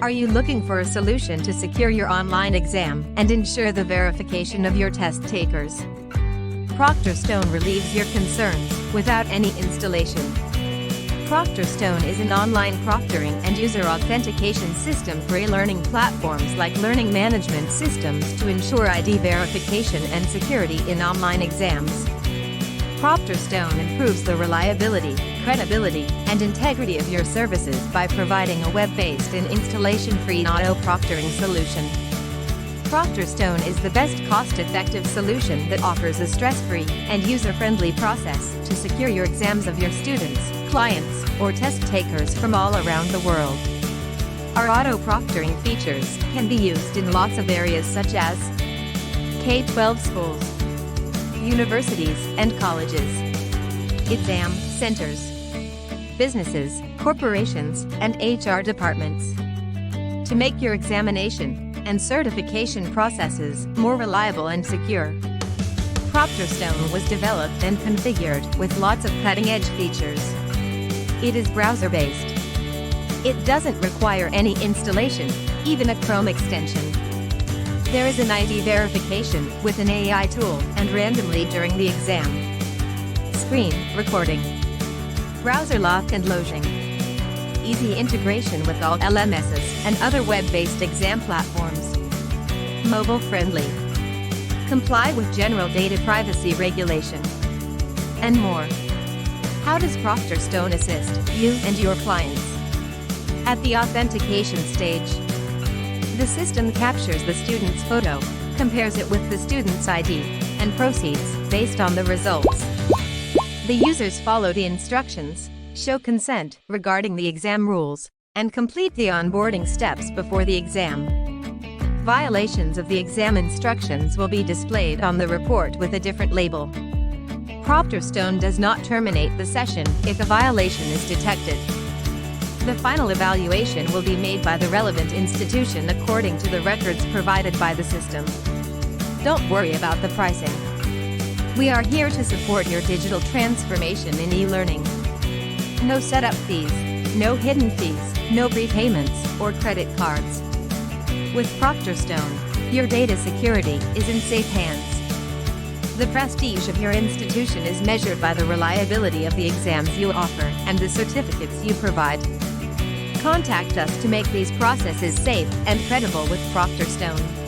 Are you looking for a solution to secure your online exam and ensure the verification of your test takers? ProctorStone relieves your concerns without any installation. ProctorStone is an online proctoring and user authentication system for e-learning platforms like learning management systems to ensure ID verification and security in online exams. ProctorStone improves the reliability, credibility, and integrity of your services by providing a web-based and installation-free auto-proctoring solution. ProctorStone is the best cost-effective solution that offers a stress-free and user-friendly process to secure your exams of your students, clients, or test takers from all around the world. Our auto-proctoring features can be used in lots of areas such as K12 schools, universities and colleges, exam centers, businesses, corporations, and HR departments. To make your examination and certification processes more reliable and secure, ProctorStone was developed and configured with lots of cutting-edge features. It is browser-based. It doesn't require any installation, even a Chrome extension. There is an ID verification with an AI tool and randomly during the exam. Screen recording. Browser lock and loading. Easy integration with all LMSs and other web-based exam platforms. Mobile-friendly. Comply with general data privacy regulation. And more. How does ProctorStone assist you and your clients? At the authentication stage, the system captures the student's photo, compares it with the student's ID, and proceeds based on the results. The users follow the instructions, show consent regarding the exam rules, and complete the onboarding steps before the exam. Violations of the exam instructions will be displayed on the report with a different label. ProctorStone does not terminate the session if a violation is detected. The final evaluation will be made by the relevant institution according to the records provided by the system. Don't worry about the pricing. We are here to support your digital transformation in e-learning. No setup fees, no hidden fees, no prepayments or credit cards. With ProctorStone, your data security is in safe hands. The prestige of your institution is measured by the reliability of the exams you offer and the certificates you provide. Contact us to make these processes safe and credible with ProctorStone.